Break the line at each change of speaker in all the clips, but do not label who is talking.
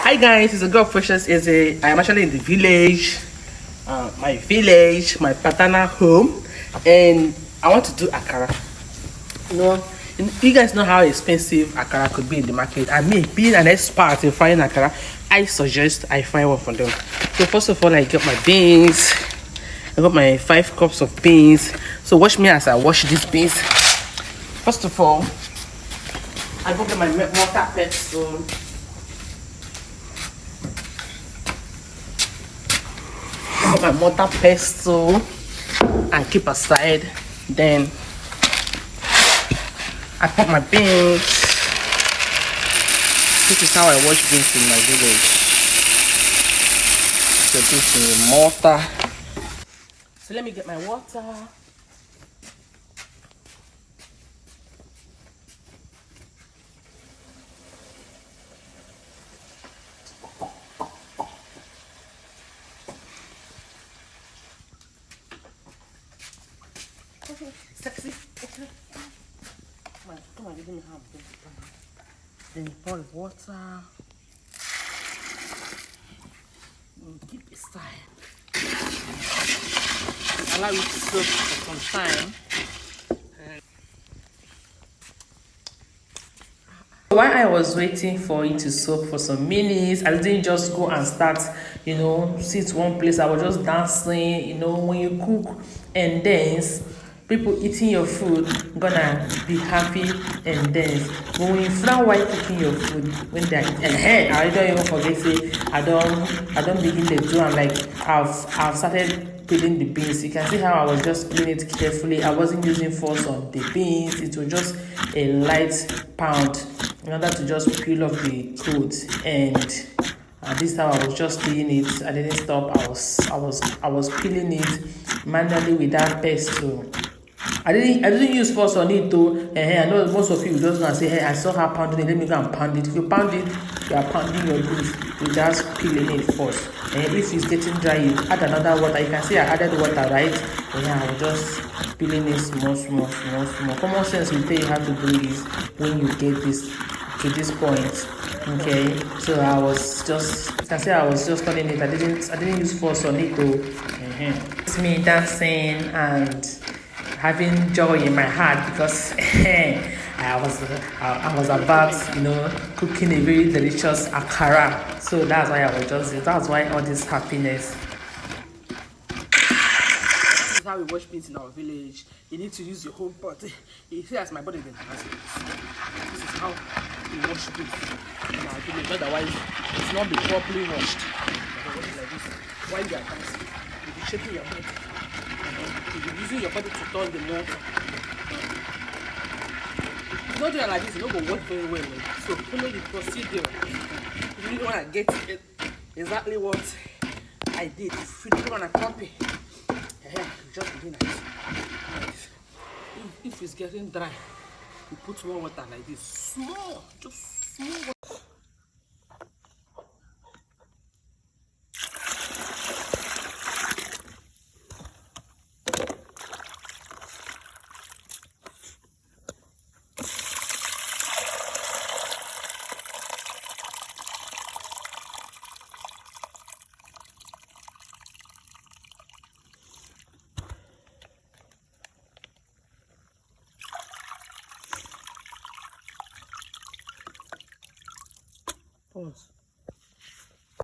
Hi guys, it's a girl Precious Eze. I am actually in the village, my paternal home, and I want to do Akara. You know, you guys know how expensive Akara could be in the market. And me, being an expert in frying Akara, I suggest I fry one for them. So first of all, I got my beans. I got my 5 cups of beans. So watch me as I wash these beans. First of all, I go get my mortar pestle. I got my mortar pestle and keep aside. Then I put my beans. This is how I wash beans in my village. So this is a mortar. So let me get my water. Okay, sexy. Okay. Come on, give me half. Then you pour the water. And keep it aside. Allow it to soak for some time. While I was waiting for it to soak for some minutes, I didn't just go and start, sit one place. I was just dancing. When you cook and dance, people eating your food gonna be happy and dance. But when you frown while cooking your food, when they're eating, I don't even forget say I don't begin to do. I'm like I've started peeling the beans. You can see how I was just peeling it carefully. I wasn't using force on the beans. It was just a light pound in order to just peel off the clothes. And this time I was just doing it. I didn't stop. I was peeling it manually with that pestle. I didn't use force on it though. I know most of you just gonna say, hey, I saw her pounding it, let me go and pound it. If you pound it, you are pounding your beans without peeling it first. And if it's getting dry, you add another water. You can see I added water, right? I was just peeling it small. Common sense will tell you how to do this when you get this to this point. Okay, so I was just, you can say I was just turning it. I didn't use force on it though. It's me dancing and having joy in my heart because I was about cooking a very delicious akara. So that's why that's why all this happiness. This is how we wash beans in our village. You need to use your whole body. You see, as my body then has this. This is how we wash beans in our village. Otherwise, it's not be properly washed. Like this. While you are dancing, you'll be shaking your head. You'll be using your body to turn the water. If you don't do it like this, you don't go work very well. So follow the procedure. If you really want to get it, exactly what I did. If you don't want to copy, you just do like this. If it's getting dry, you put more water like this. Small, just small water.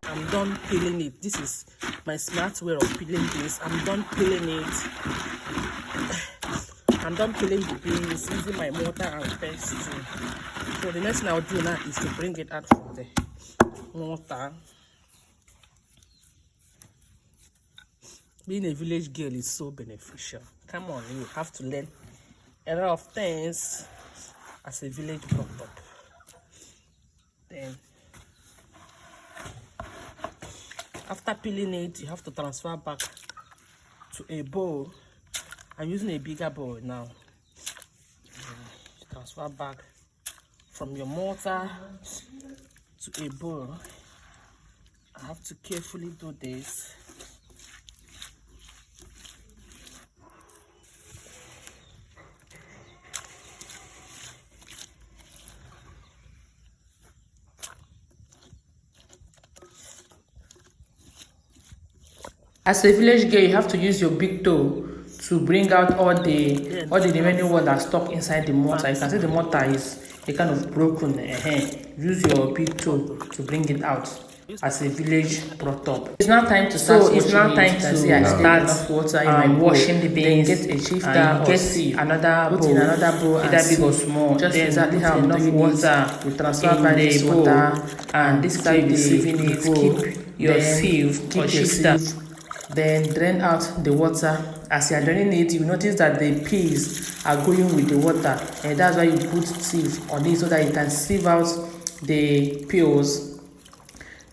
I'm done peeling it. This is my smart way of peeling this. I'm done peeling it. I'm done peeling the beans using my mortar and pestle. So the next thing I'll do now is to bring it out from the mortar. Being a village girl is so beneficial. Come on, you have to learn a lot of things as a village pop-up. Then after peeling it, you have to transfer back to a bowl. I'm using a bigger bowl now. Transfer back from your mortar to a bowl. I have to carefully do this. As a village girl, you have to use your big toe to bring out all the remaining water stuck inside the mortar. You can see the mortar is a kind of broken. Use your big toe to bring it out. As a village brought up, it's now time to start. So it's now time to start water washing the beans. Then get a shifter or get another bowl, either big or small. Just exactly how enough water you transfer back this water, and this time you sieving it. Keep your sieve or shifter. Then drain out the water. As you are draining it, you notice that the peas are going with the water, and that's why you put sieve on it so that you can sieve out the peels.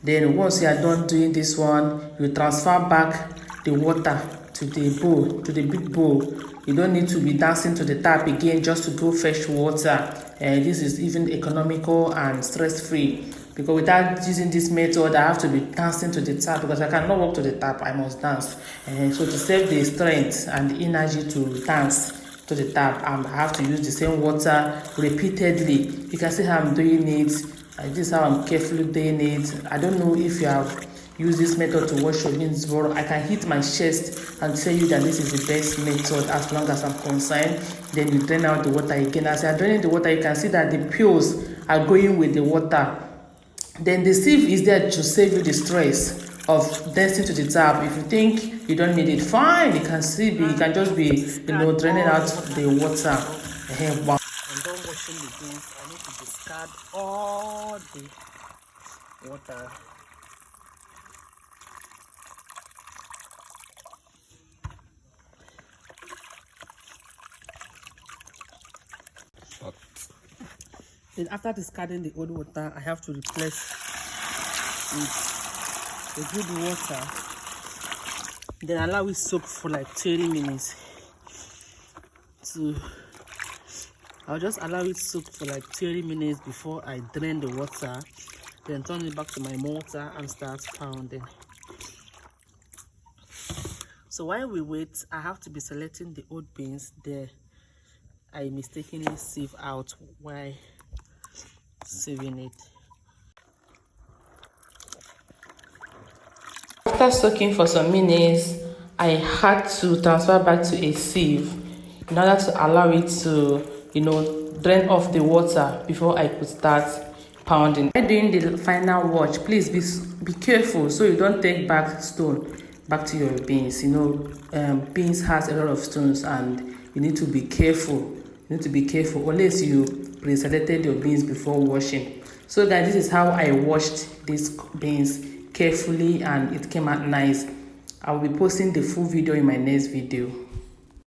Then once you are done doing this one, you transfer back the water to the bowl, to the big bowl. You don't need to be dancing to the tap again just to go fetch water. This is even economical and stress-free, because without using this method, I have to be dancing to the tap because I cannot walk to the tap, I must dance. So to save the strength and the energy to dance to the tap, I have to use the same water repeatedly. You can see how I'm doing it. This is how I'm carefully doing it. I don't know if you have used this method to wash your beans, but I can hit my chest and tell you that this is the best method as long as I'm concerned. Then you drain out the water again. As you're draining the water, you can see that the peels are going with the water. Then the sieve is there to save you the stress of dancing to the tap. If you think you don't need it, fine. You can see, you can just be, draining out the water. Wow.
I'm done washing the beans. I need to discard all the water. Then after discarding the old water, I have to replace with the good water. Then allow it soak for like 30 minutes. I'll just allow it soak for like 30 minutes before I drain the water. Then turn it back to my mortar and start pounding. So while we wait, I have to be selecting the old beans there. I mistakenly sieve out while sieving it.
After soaking for some minutes, I had to transfer back to a sieve in order to allow it to, drain off the water before I could start pounding. While doing the final wash, please be careful so you don't take back stone back to your beans. Beans has a lot of stones, and you need to be careful. Unless you pre-selected your beans before washing. So that this is how I washed these beans carefully, and it came out nice. I will be posting the full video in my next video.